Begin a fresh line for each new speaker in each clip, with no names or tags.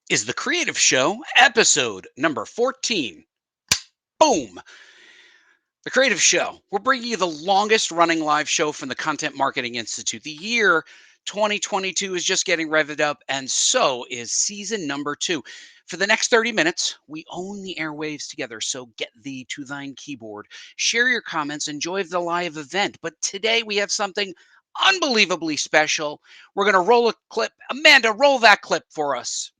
is The Creative Show, episode number 14. Boom. The Creative Show. We're bringing you the longest running live show from the Content Marketing Institute. The year 2022 is just getting revved up, and so is season number 2. For the next 30 minutes, we own the airwaves together. So get thee to thine keyboard, share your comments, enjoy the live event. But today we have something unbelievably special. We're going to roll a clip. Amanda, roll that clip for us.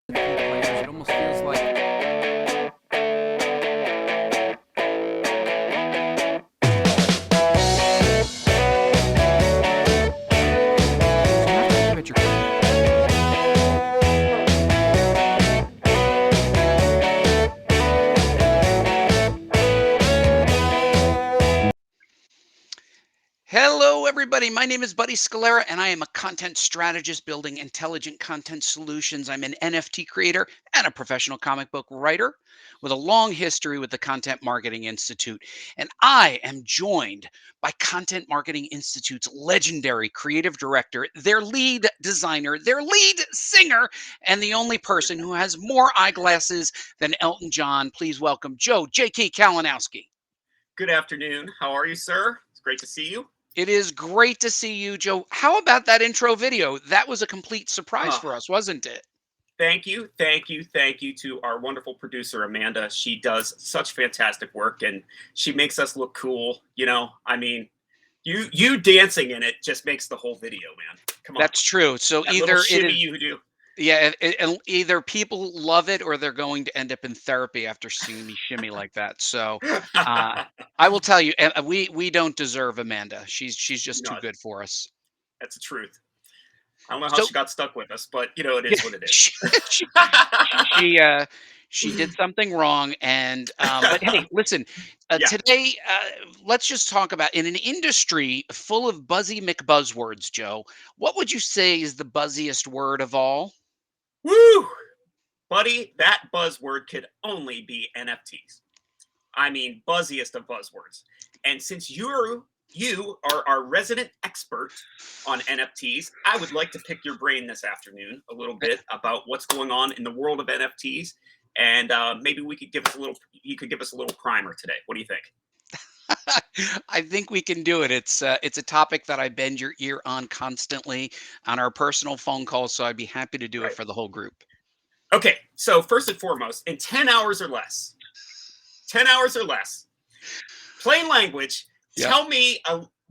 It almost feels like Hello, everybody. My name is Buddy Scalera, and I am a content strategist building intelligent content solutions. I'm an NFT creator and a professional comic book writer with a long history with the Content Marketing Institute. And I am joined by Content Marketing Institute's legendary creative director, their lead designer, their lead singer, and the only person who has more eyeglasses than Elton John. Please welcome Joe J.K. Kalinowski.
Good afternoon. How are you, sir? It's great to see you.
It is great to see you, Joe. How about that intro video? That was a complete surprise
Uh,
for us, wasn't it?
Thank you, thank you, thank you to our wonderful producer, Amanda. She does such fantastic work, and she makes us look cool. You dancing in it just makes the whole video, man. Come on,
That's true. So
that little
either it
shimmy
is,
you do.
yeah, either people love it or they're going to end up in therapy after seeing me shimmy like that. So uh, I will tell you, and we don't deserve Amanda. She's just too
No,
good for us.
that's the truth. I don't know how
So
she got stuck with us, but it
yeah,
is what it is.
she she did something wrong, and but hey, listen,
Yeah.
today let's just talk about in an industry full of buzzy McBuzzwords, Joe. What would you say is the buzziest word of all?
Woo! Buddy, that buzzword could only be NFTs. I mean, buzziest of buzzwords. And since you are our resident expert on NFTs, I would like to pick your brain this afternoon a little bit about what's going on in the world of NFTs, and maybe we could give us a little. You could give us a little primer today. What do you think?
I think we can do it. It's a topic that I bend your ear on constantly on our personal phone calls, so I'd be happy to do it
Right.
for the whole group.
Okay. So first and foremost, in 10 hours or less, 10 hours or less, plain language.
Yeah.
Tell me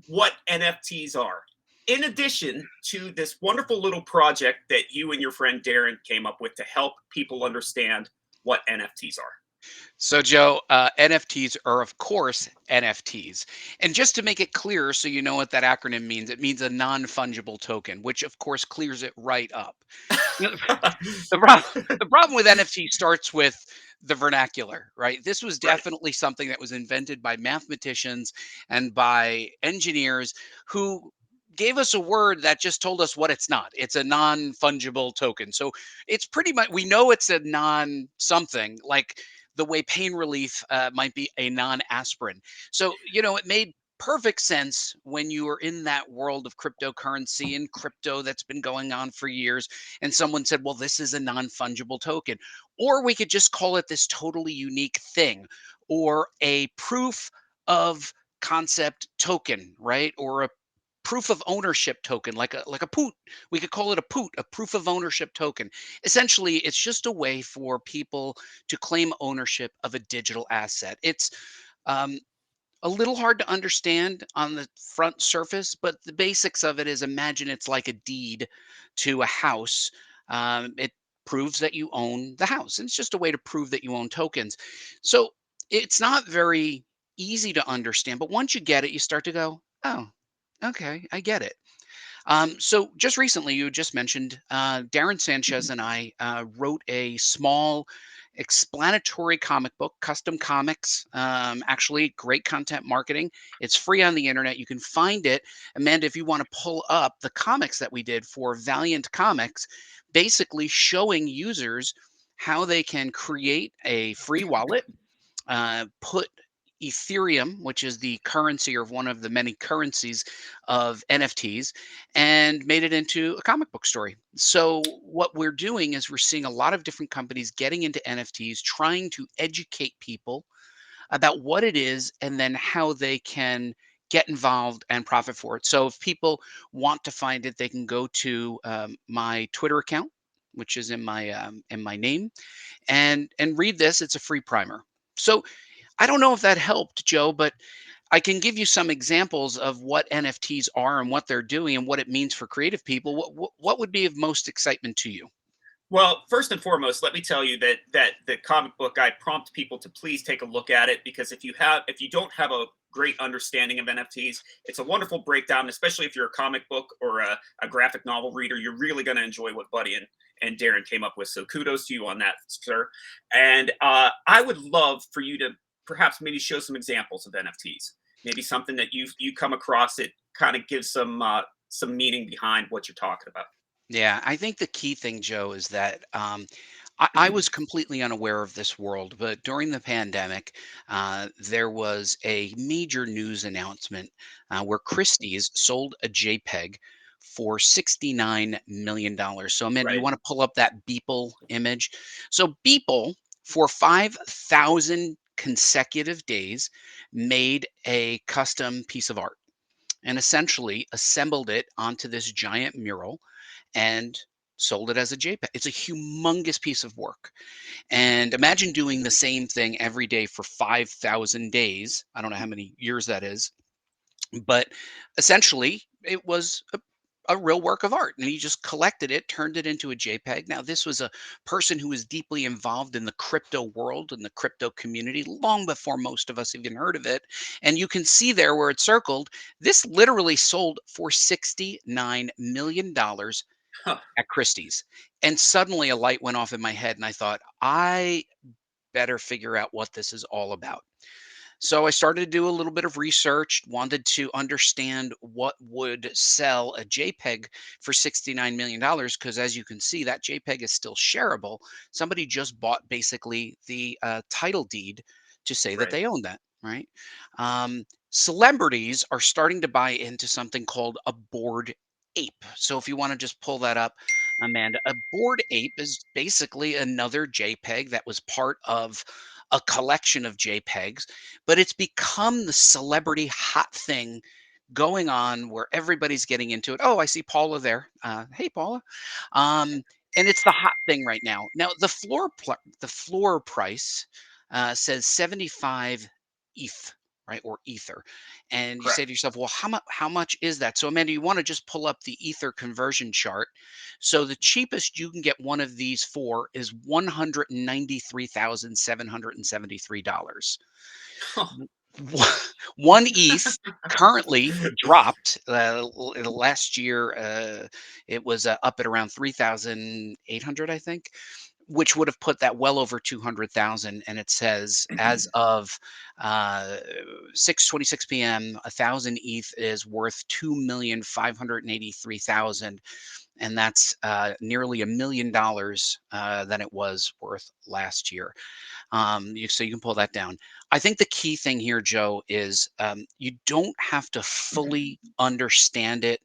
what NFTs are. In addition to this wonderful little project that you and your friend Darren came up with to help people understand what NFTs are.
So, Joe, NFTs are, of course, NFTs. And just to make it clearer, so you know what that acronym means, it means a non fungible token, which, of course, clears it right up. You know, the problem with NFT starts with the vernacular, right? This was
Right.
definitely something that was invented by mathematicians and by engineers who gave us a word that just told us what it's not. It's a non fungible token. So it's pretty much, we know it's a non something, like the way pain relief might be a non aspirin. So, it made perfect sense when you were in that world of cryptocurrency and crypto that's been going on for years, and someone said, well, this is a non-fungible token, or we could just call it this totally unique thing, or a proof of concept token, right? Or a proof of ownership token, like a poot. We could call it a poot, a proof of ownership token. Essentially, it's just a way for people to claim ownership of a digital asset. It's um, a little hard to understand on the front surface, but the basics of it is, imagine it's like a deed to a house. It proves that you own the house. And it's just a way to prove that you own tokens. So it's not very easy to understand, but once you get it, you start to go, oh, okay, I get it. So just recently, you just mentioned Darren Sanchez and I wrote a small explanatory comic book, custom comics. Actually, great content marketing. It's free on the internet. You can find it. Amanda, if you want to pull up the comics that we did for Valiant Comics, basically showing users how they can create a free wallet, put Ethereum, which is the currency or one of the many currencies of NFTs, and made it into a comic book story. So, what we're doing is we're seeing a lot of different companies getting into NFTs, trying to educate people about what it is and then how they can get involved and profit for it. So, if people want to find it, they can go to my Twitter account, which is in my name, and read this. It's a free primer. So I don't know if that helped, Joe, but I can give you some examples of what NFTs are and what they're doing and what it means for creative people. What would be of most excitement to you?
Well, first and foremost, let me tell you that the comic book, I prompt people to please take a look at it, because if you don't have a great understanding of NFTs, it's a wonderful breakdown, especially if you're a comic book or a graphic novel reader. You're really going to enjoy what Buddy and Darren came up with. So kudos to you on that, sir. And I would love for you to perhaps maybe show some examples of NFTs, maybe something that you come across that kind of gives some meaning behind what you're talking about.
Yeah, I think the key thing, Joe, is that I was completely unaware of this world, but during the pandemic, there was a major news announcement where Christie's sold a JPEG for $69 million. So, Amanda, you
Right.
want to pull up that Beeple image? So, Beeple, for 5,000 consecutive days, made a custom piece of art and essentially assembled it onto this giant mural and sold it as a JPEG. It's a humongous piece of work. And imagine doing the same thing every day for 5,000 days. I don't know how many years that is, but essentially it was a real work of art. And he just collected it, turned it into a JPEG. Now, this was a person who was deeply involved in the crypto world and the crypto community long before most of us even heard of it. And you can see there where it's circled, this literally sold for $69 million
Huh.
at Christie's. And suddenly a light went off in my head, and I thought, I better figure out what this is all about. So I started to do a little bit of research, wanted to understand what would sell a JPEG for $69 million. Because as you can see, that JPEG is still shareable. Somebody just bought basically the title deed to say that
Right.
they own that, right? Celebrities are starting to buy into something called a board ape. So if you want to just pull that up, Amanda, a board ape is basically another JPEG that was part of a collection of JPEGs, but it's become the celebrity hot thing going on where everybody's getting into it. Oh, I see Paula there. Hey, Paula. Um, and it's the hot thing right now. Now, the floor price says 75 ETH, right, or Ether. And you say
Correct.
to yourself, well, how much is that? So, Amanda, you want to just pull up the Ether conversion chart. So the cheapest you can get one of these for is $193,773. One ETH currently dropped last year. It was up at around 3,800, I think, which would have put that well over 200,000. And it says as of 6:26 p.m., 1,000 ETH is worth 2,583,000, and that's nearly $1 million than it was worth last year. So you can pull that down. I think the key thing here, Joe, is you don't have to fully understand it.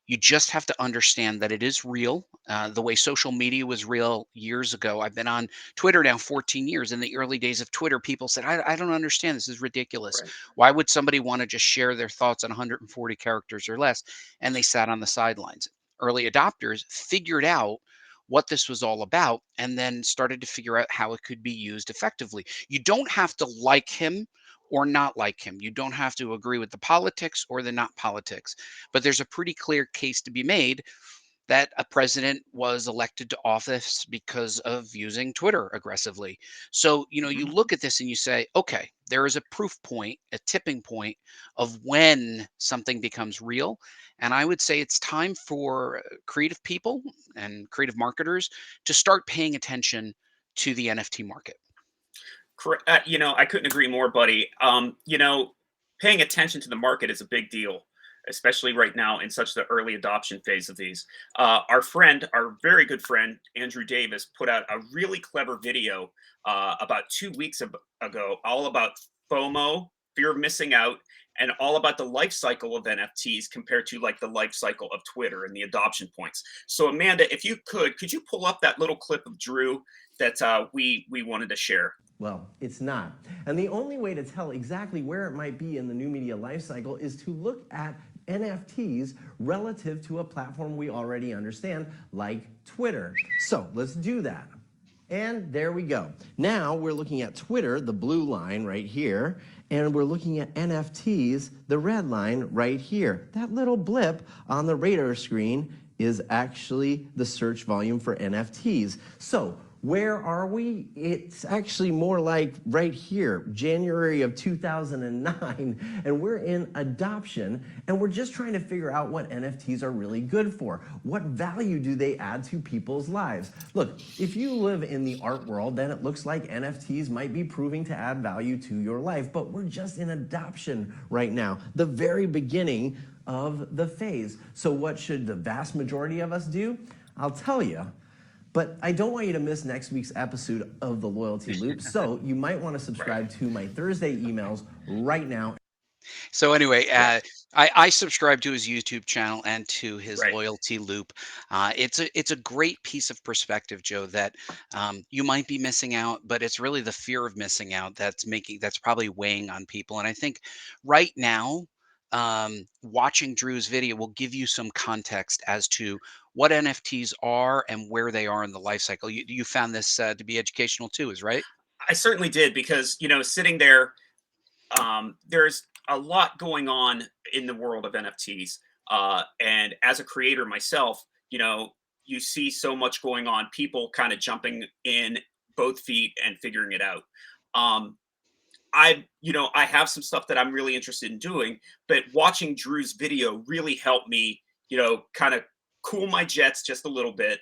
You just have to understand that it is real. The way social media was real years ago. I've been on Twitter now 14 years. In the early days of Twitter, people said, I don't understand. This is ridiculous.
Right.
Why would somebody want to just share their thoughts on 140 characters or less? And they sat on the sidelines. Early adopters figured out what this was all about and then started to figure out how it could be used effectively. You don't have to like him or not like him. You don't have to agree with the politics or the not politics, but there's a pretty clear case to be made that a president was elected to office because of using Twitter aggressively. So, you
Mhm.
look at this and you say, okay, there is a proof point, a tipping point of when something becomes real. And I would say it's time for creative people and creative marketers to start paying attention to the NFT market.
Correct. I couldn't agree more, buddy. Paying attention to the market is a big deal, especially right now in such the early adoption phase of these. Our very good friend Andrew Davis, put out a really clever video about 2 weeks ago, all about FOMO, fear of missing out, and all about the life cycle of NFTs compared to like the life cycle of Twitter and the adoption points. So Amanda, if you could you pull up that little clip of Drew that we wanted to share?
Well, it's not. And the only way to tell exactly where it might be in the new media life cycle is to look at NFTs relative to a platform we already understand, like Twitter. So let's do that. And there we go. Now we're looking at Twitter, the blue line right here, and we're looking at NFTs, the red line right here. That little blip on the radar screen is actually the search volume for NFTs. So where are we? It's actually more like right here, January of 2009, and we're in adoption, and we're just trying to figure out what NFTs are really good for. What value do they add to people's lives? Look, if you live in the art world, then it looks like NFTs might be proving to add value to your life, but we're just in adoption right now, the very beginning of the phase. So what should the vast majority of us do? I'll tell you. But I don't want you to miss next week's episode of The Loyalty Loop, so you might want to subscribe to my Thursday emails right now.
So anyway,
Yeah,
I subscribe to his YouTube channel and to his
right.
loyalty loop. It's a great piece of perspective, Joe, that you might be missing out, but it's really the fear of missing out that's probably weighing on people. And I think right now, watching Drew's video will give you some context as to what NFTs are and where they are in the life cycle. You found this to be educational too, is right?
I certainly did because sitting there, there's a lot going on in the world of NFTs. And as a creator myself, you see so much going on, people kind of jumping in both feet and figuring it out. Um, I have some stuff that I'm really interested in doing, but watching Drew's video really helped me, kind of cool my jets just a little bit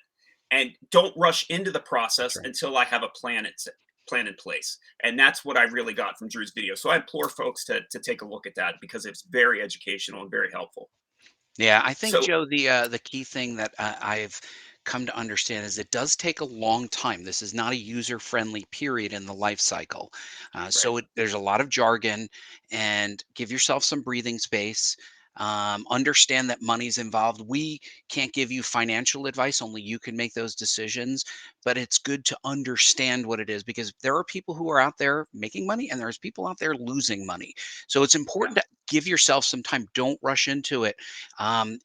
and don't rush into the
That's
process
right.
until I have a plan in place. And that's what I really got from Drew's video. So I implore folks to take a look at that because it's very educational and very helpful.
Yeah, I think,
So
Joe, the key thing that I've come to understand is it does take a long time. This is not a user-friendly period in the life cycle.
right.
There's a lot of jargon, and give yourself some breathing space. Understand that money's involved. We can't give you financial advice, only you can make those decisions. But it's good to understand what it is because there are people who are out there making money and there's people out there losing money. So it's
Yeah.
important to give yourself some time. Don't rush into it.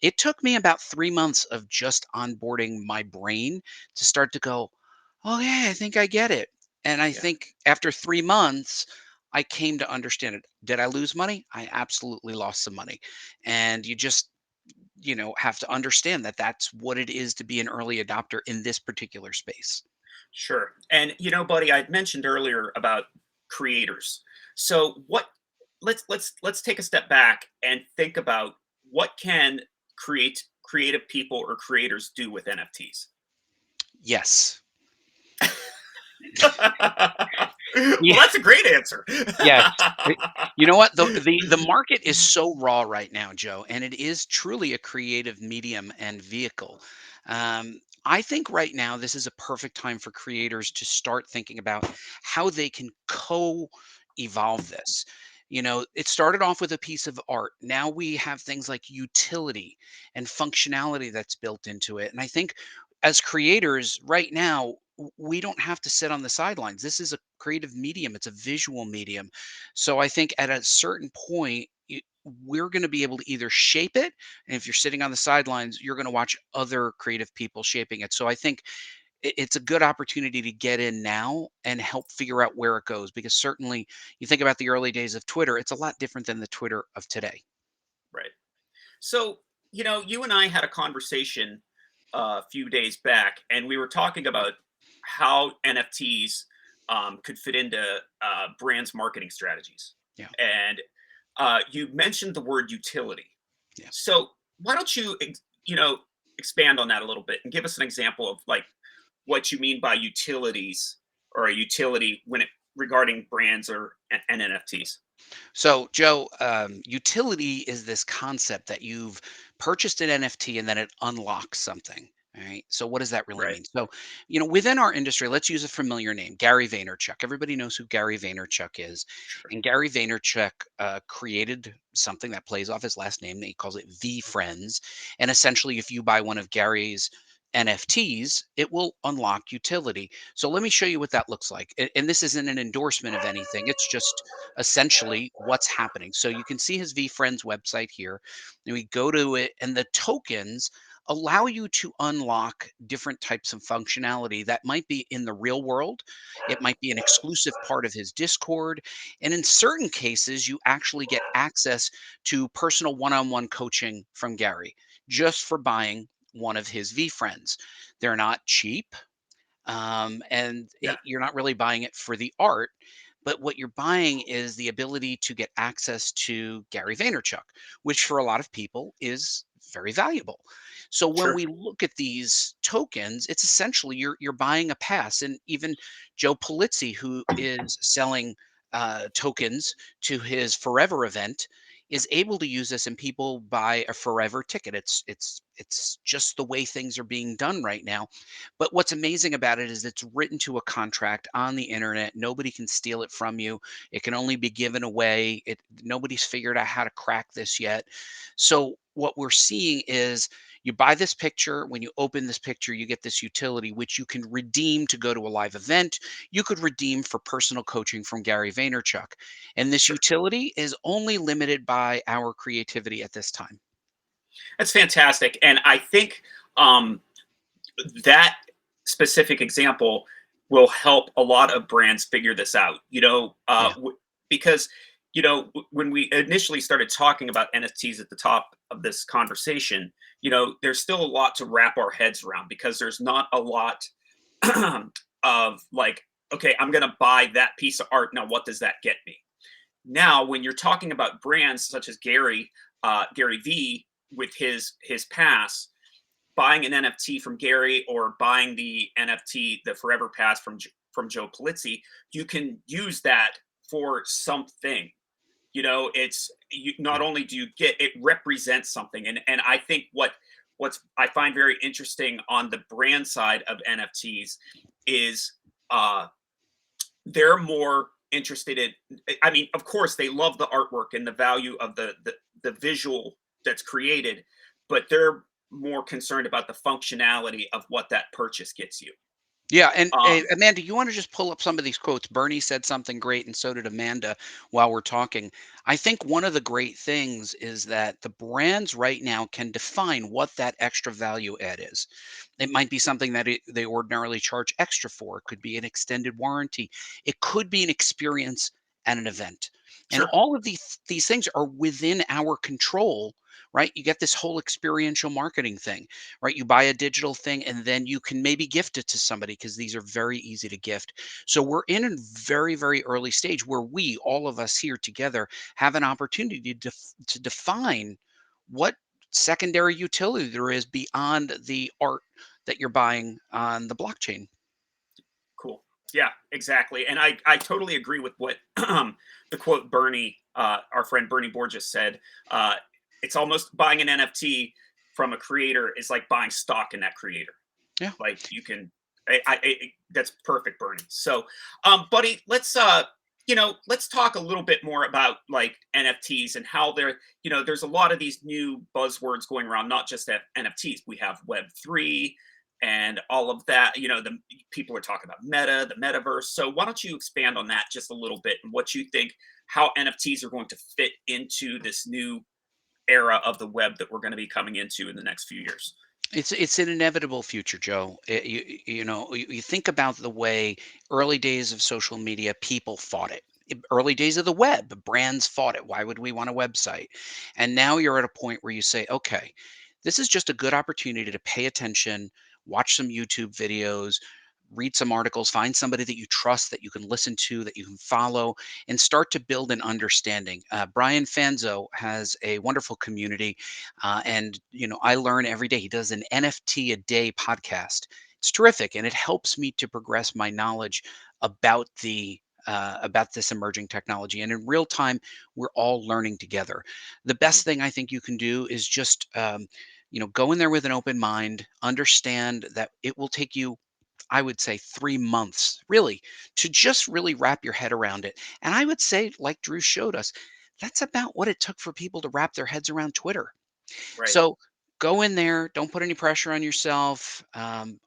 It took me about 3 months of just onboarding my brain to start to go, oh, yeah, I think I get it. And I
Yeah.
think after 3 months, I came to understand it. Did I lose money? I absolutely lost some money. And you just, have to understand that that's what it is to be an early adopter in this particular space.
Sure. And buddy, I mentioned earlier about creators. So what let's take a step back and think about what can creative people or creators do with NFTs.
Yes.
Well, that's a great answer.
Yes. You know what? The market is so raw right now, Joe, and it is truly a creative medium and vehicle. I think right now this is a perfect time for creators to start thinking about how they can co-evolve this. It started off with a piece of art. Now we have things like utility and functionality that's built into it. And I think as creators right now, we don't have to sit on the sidelines. This is a creative medium, it's a visual medium. So I think at a certain point, we're going to be able to either shape it. And if you're sitting on the sidelines, you're going to watch other creative people shaping it. So I think it's a good opportunity to get in now and help figure out where it goes. Because certainly, you think about the early days of Twitter, it's a lot different than the Twitter of today.
Right. So, you and I had a conversation a few days back, and we were talking about how NFTs could fit into brands' marketing strategies.
Yeah.
And you mentioned the word utility.
Yeah.
So, why don't you, expand on that a little bit and give us an example of like what you mean by utilities or a utility when it regarding brands or and NFTs?
So, Joe, utility is this concept that you've purchased an NFT and then it unlocks something. All right. So what does that really
Right.
mean? So, within our industry, let's use a familiar name, Gary Vaynerchuk. Everybody knows who Gary Vaynerchuk is.
Sure.
And Gary Vaynerchuk created something that plays off his last name. He calls it V Friends. And essentially, if you buy one of Gary's NFTs, it will unlock utility. So let me show you what that looks like. And this isn't an endorsement of anything. It's just essentially what's happening. So you can see his V Friends website here. And we go to it, and the tokens allow you to unlock different types of functionality that might be in the real world. It might be an exclusive part of his Discord. And in certain cases, you actually get access to personal one on one coaching from Gary just for buying one of his V friends. They're not cheap, and
Yeah.
you're not really buying it for the art. But what you're buying is the ability to get access to Gary Vaynerchuk, which for a lot of people is very valuable. So when
Sure.
we look at these tokens, it's essentially you're buying a pass. And even Joe Polizzi, who is selling tokens to his Forever event, is able to use this, and people buy a Forever ticket. It's just the way things are being done right now. But what's amazing about it is it's written to a contract on the internet. Nobody can steal it from you. It can only be given away. Nobody's figured out how to crack this yet. So what we're seeing is you buy this picture. When you open this picture, you get this utility which you can redeem to go to a live event. You could redeem for personal coaching from Gary Vaynerchuk. And this
Sure.
utility is only limited by our creativity at this time.
That's fantastic. And I think um, that specific example will help a lot of brands figure this out.
Yeah.
Because when we initially started talking about NFTs at the top of this conversation, there's still a lot to wrap our heads around because there's not a lot of like, okay, I'm going to buy that piece of art. Now, what does that get me? Now, when you're talking about brands such as Gary V with his pass, buying an NFT from Gary or buying the NFT, the Forever Pass from Joe Polizzi, you can use that for something. It's not
Yeah.
only do you get it represents something, and I think what's I find very interesting on the brand side of NFTs is uh, they're more interested in. I mean, of course, they love the artwork and the value of the visual that's created, but they're more concerned about the functionality of what that purchase gets you.
Yeah, and
Um,
Amanda, you want to just pull up some of these quotes? Bernie said something great, and so did Amanda while we're talking. I think one of the great things is that the brands right now can define what that extra value add is. It might be something that they ordinarily charge extra for. It could be an extended warranty. It could be an experience at an event. And
sure.
all of these things are within our control, right? You get this whole experiential marketing thing, right? You buy a digital thing and then you can maybe gift it to somebody because these are very easy to gift. So we're in a very, very early stage where we, all of us here together, have an opportunity to define what secondary utility there is beyond the art that you're buying on the blockchain.
Cool. Yeah, exactly. And I totally agree with what the quote our friend Bernie Borges said. Uh, it's almost buying an NFT from a creator is like buying stock in that creator.
Yeah.
Like you can, that's perfect, Bernie. So, buddy, let's talk a little bit more about like NFTs and how they're, there's a lot of these new buzzwords going around, not just at NFTs. We have Web3 and all of that. The people are talking about Meta, the metaverse. So, why don't you expand on that just a little bit and what you think how NFTs are going to fit into this new era of the web that we're going to be coming into in the next few years?
It's an inevitable future, Joe. You think about the way early days of social media, people fought it. Early days of the web, brands fought it. Why would we want a website? And now you're at a point where you say, okay, this is just a good opportunity to pay attention, watch some YouTube videos, read some articles, find somebody that you trust, that you can listen to, that you can follow, and start to build an understanding. Brian Fanzo has a wonderful community, and I learn every day. He does an NFT a day podcast. It's terrific, and it helps me to progress my knowledge about about this emerging technology. And in real time, we're all learning together. The
Mhm.
best thing I think you can do is just Go in there with an open mind, understand that it will take you, I would say, 3 months really to just really wrap your head around it. And I would say, like Drew showed us, that's about what it took for people to wrap their heads around Twitter.
Right.
So go in there, don't put any pressure on yourself.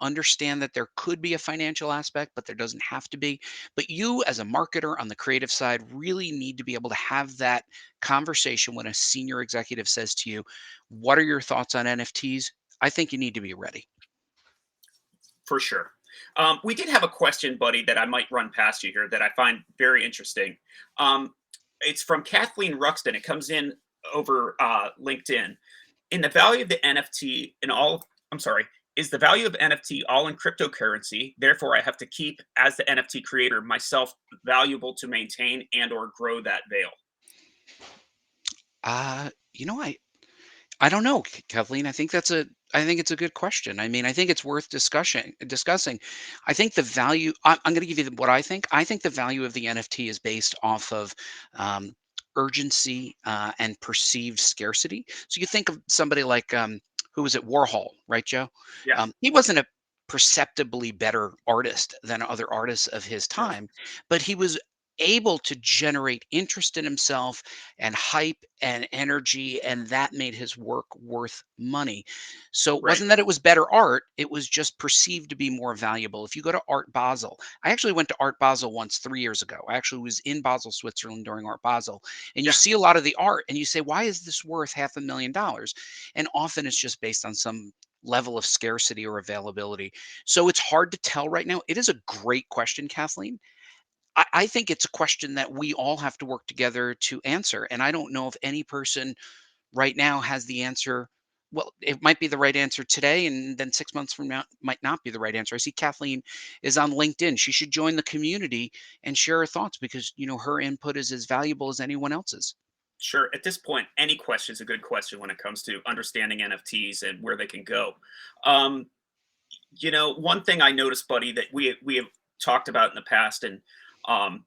Understand that there could be a financial aspect, but there doesn't have to be. But you, as a marketer on the creative side, really need to be able to have that conversation when a senior executive says to you, "What are your thoughts on NFTs?" I think you need to be ready.
For sure. We did have a question, buddy, that I might run past you here that I find very interesting. Um, it's from Kathleen Ruxton. It comes in over LinkedIn. In the value of the NFT in all, I'm sorry, is the value of NFT all in cryptocurrency? Therefore, I have to keep, as the NFT creator myself, valuable to maintain and or grow that veil.
Uh, you know, I don't know, Kathleen. I think it's a good question. I mean, I think it's worth discussing. I think the value. I'm going to give you what I think. I think the value of the NFT is based off of um, urgency and perceived scarcity. So you think of somebody like who was it, Warhol, right, Joe?
Yeah,
He wasn't a perceptibly better artist than other artists of his
no,
time, but he was able to generate interest in himself and hype and energy, and that made his work worth money. So it
right.
wasn't that it was better art, it was just perceived to be more valuable. If you go to Art Basel, I actually went to Art Basel once 3 years ago. I actually was in Basel, Switzerland during Art Basel, and you
Yeah,
see a lot of the art and you say, why is this worth $500,000? And often it's just based on some level of scarcity or availability. So it's hard to tell right now. It is a great question, Kathleen. I think it's a question that we all have to work together to answer. And I don't know if any person right now has the answer. Well, it might be the right answer today, and then 6 months from now might not be the right answer. I see Kathleen is on LinkedIn. She should join the community and share her thoughts because her input is as valuable as anyone else's.
sure. At this point, any question is a good question when it comes to understanding NFTs and where they can go. Um, one thing I noticed, buddy, that we have talked about in the past, and um,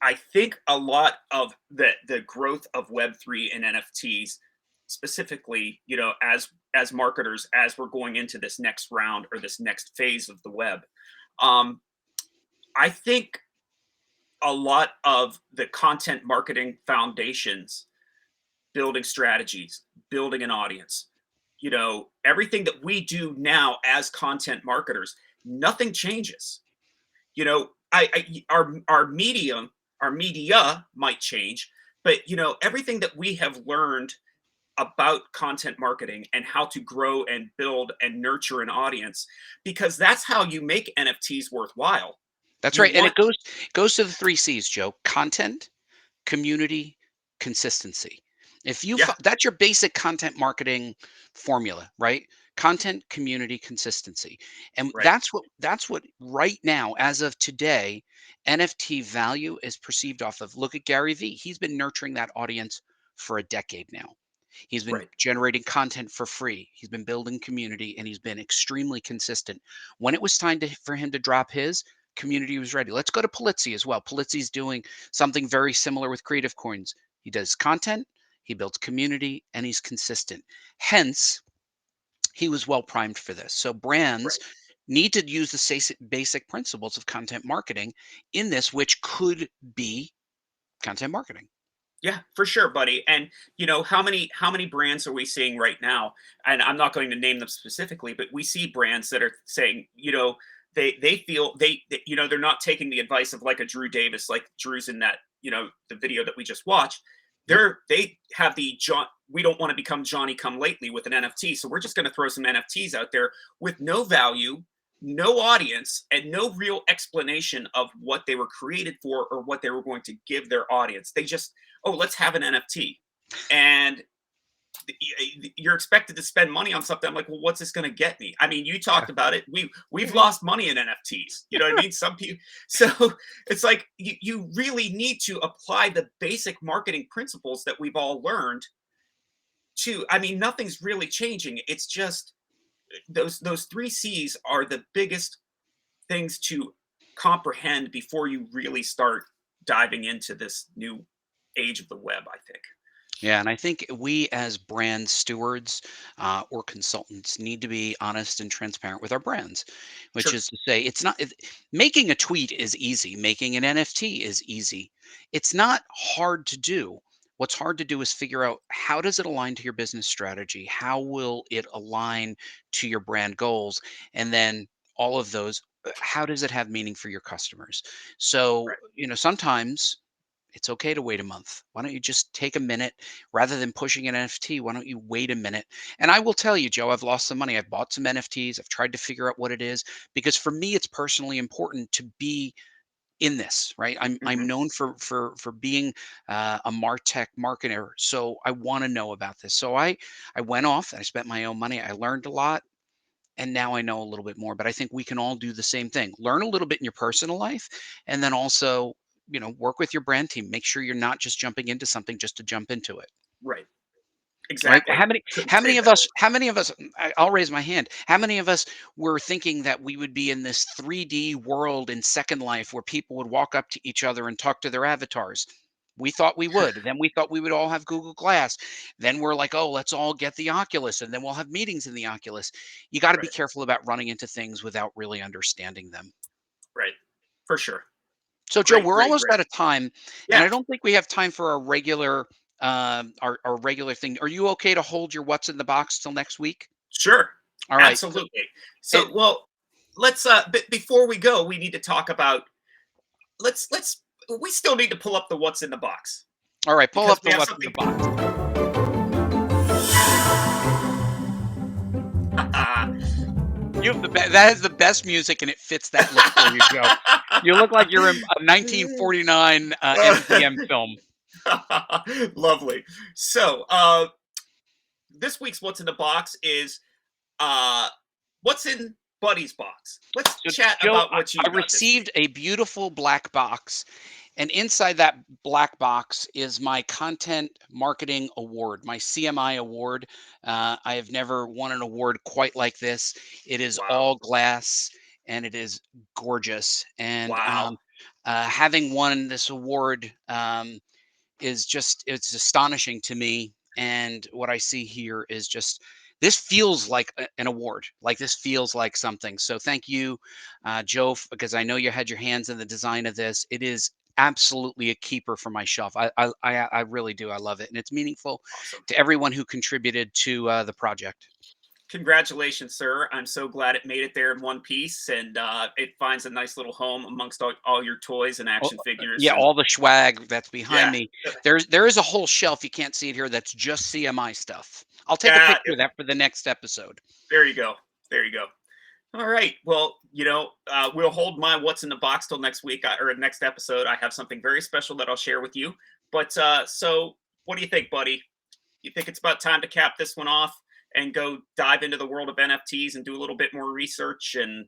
I think a lot of the growth of Web3 and NFTs, specifically, as marketers, as we're going into this next round or this next phase of the web, um, I think a lot of the content marketing foundations, building strategies, building an audience, everything that we do now as content marketers, nothing changes. Our media might change, but everything that we have learned about content marketing and how to grow and build and nurture an audience, because that's how you make NFTs worthwhile.
That's
You
right. And
want,
it goes to the three C's, Joe: content, community, consistency.
yeah,
That's your basic content marketing formula, right? Content, community, consistency. And
right,
that's what right now, as of today, NFT value is perceived off of. Look at Gary Vee. He's been nurturing that audience for a decade now. He's been
right,
generating content for free. He's been building community and he's been extremely consistent. When it was time for him to drop his, community was ready. Let's go to Polizzi as well. Polizzi's doing something very similar with Creative Coins. He does content, he builds community, and he's consistent. Hence, he was well primed for this. So brands
right.
need to use the basic principles of content marketing in this, which could be content marketing.
Yeah, for sure, buddy. And how many brands are we seeing right now? And I'm not going to name them specifically, but we see brands that are saying, they feel they're not taking the advice of like a Drew Davis, like Drew's in that, the video that we just watched.
Yep.
They have the John. We don't want to become Johnny come lately with an NFT, so we're just going to throw some NFTs out there with no value, no audience, and no real explanation of what they were created for or what they were going to give their audience. They just, oh, let's have an NFT. And you're expected to spend money on something. I'm like, well, what's this going to get me? I mean, you
Yeah.
talked about it. We've lost money in NFTs. You know what I mean? Some people. So it's like you really need to apply the basic marketing principles that we've all learned to. I mean, nothing's really changing. It's just those three C's are the biggest things to comprehend before you really start diving into this new age of the web, I think.
Yeah, and I think we as brand stewards or consultants need to be honest and transparent with our brands, which
Sure.
is to say, it's not making a tweet is easy, making an NFT is easy. It's not hard to do. What's hard to do is figure out how does it align to your business strategy? How will it align to your brand goals? And then all of those, how does it have meaning for your customers? So,
Right.
sometimes it's okay to wait a month. Why don't you just take a minute rather than pushing an NFT? Why don't you wait a minute? And I will tell you, Joe, I've lost some money. I've bought some NFTs. I've tried to figure out what it is because for me, it's personally important to be in this, right? I'm
Hmm.
known for being a Martech marketer, so I want to know about this. So I went off. I spent my own money. I learned a lot, and now I know a little bit more. But I think we can all do the same thing. Learn a little bit in your personal life, and then also, work with your brand team. Make sure you're not just jumping into something just to jump into it.
Right.
Right?
Exactly. Couldn't
How
say
many of
better.
us how many of us I'll raise my hand. How many of us were thinking that we would be in this 3D world in Second Life where people would walk up to each other and talk to their avatars? We thought we would. Then we thought we would all have Google Glass. Then we're like, "Oh, let's all get the Oculus and then we'll have meetings in the Oculus." You got to be
Right.
careful about running into things without really understanding them.
Right. For sure.
So, Joe,
Great.
we're
Great.
almost
Great.
out of time, and
Yeah.
I don't think we have time for our regular thing. Are you okay to hold your what's in the box till next week?
Sure.
All right. So,
Absolutely.
it,
So, well, let's before we go, we need to talk about let's we still need to pull up the what's in the box
all right. Pull
because
up
we
the
have
what's in the
something.
box. That has the best music, and it fits that look for you, Joe. You look like you're in a 1949 MGM film.
Lovely. So, this week's what's in the box is uh what's in Buddy's box. Let's
So,
chat
Joe,
about what
I
you've got this week.
received a beautiful black box, and inside that black box is my Content Marketing Award, my CMI award. I have never won an award quite like this. It is
Wow.
all glass and it is gorgeous. And
Wow.
having won this award it's astonishing to me. And what I see here is just this feels like an award. Like this feels like something. So thank you, Joe, because I know you had your hands in the design of this. It is absolutely a keeper for my shelf. I really do. I love it, and it's meaningful
Awesome.
to everyone who contributed to the project.
Congratulations, sir. I'm so glad it made it there in one piece and it finds a nice little home amongst all your toys and
Oh,
action figures.
yeah,
And
all the swag that's behind
yeah,
me. There is a whole shelf, you can't see it here, that's just CMI stuff. I'll take a
yeah,
picture of that for the next episode.
there you go. There you go. All right. Well, we'll hold my what's in the box till next week or next episode. I have something very special that I'll share with you. But so what do you think, buddy? You think it's about time to cap this one off and go dive into the world of NFTs and do a little bit more research and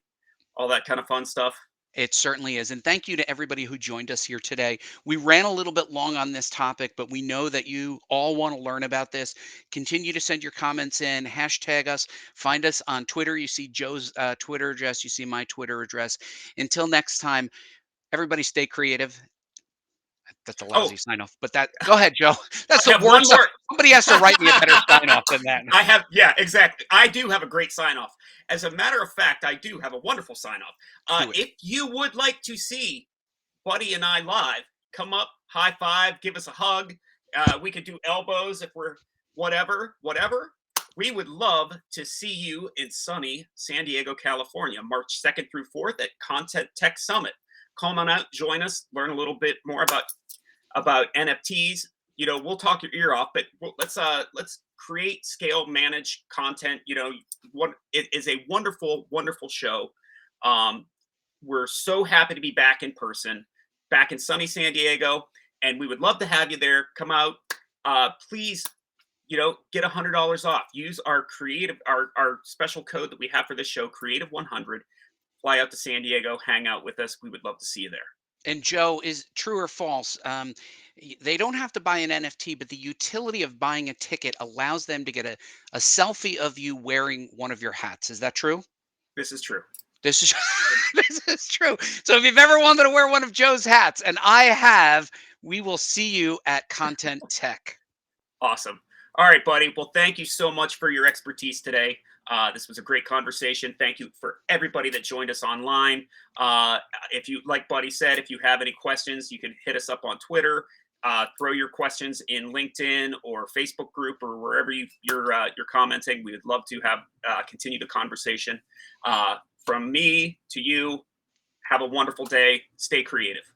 all that kind of fun stuff?
It certainly is. And thank you to everybody who joined us here today. We ran a little bit long on this topic, but we know that you all want to learn about this. Continue to send your comments in, hashtag us, find us on Twitter. You see Joe's Twitter address, you see my Twitter address. Until next time, everybody stay creative. That's a
Oh,
lousy sign off, but go ahead, Joe. That's
I
the
have one
worst.
more.
Somebody has to write me a better sign off than that.
I have, yeah, exactly. I do have a great sign off. As a matter of fact, I do have a wonderful sign off.
Do it.
If you would like to see Buddy and I live, come up, high five, give us a hug. We could do elbows if we're whatever, whatever. We would love to see you in sunny San Diego, California, March 2nd through 4th at Content Tech Summit. Come on out, join us, learn a little bit more about NFTs. We'll talk your ear off, but let's create, scale, manage content. What it is a wonderful, wonderful show. We're so happy to be back in person, back in sunny San Diego, and we would love to have you there. Come out, please. Get $100 off. Use our special code that we have for this show, Creative 100. Fly out to San Diego, hang out with us. We would love to see you there.
And Joe, is true or false? They don't have to buy an NFT, but the utility of buying a ticket allows them to get a selfie of you wearing one of your hats. Is that true?
This is true.
This is this is true. So if you've ever wanted to wear one of Joe's hats, and I have, we will see you at Content Tech.
Awesome. All right, buddy. Well, thank you so much for your expertise today. This was a great conversation. Thank you for everybody that joined us online. If you, like Buddy said, if you have any questions, you can hit us up on Twitter. Throw your questions in LinkedIn or Facebook group or wherever you're commenting. We would love to have continue the conversation. From me to you, have a wonderful day. Stay creative.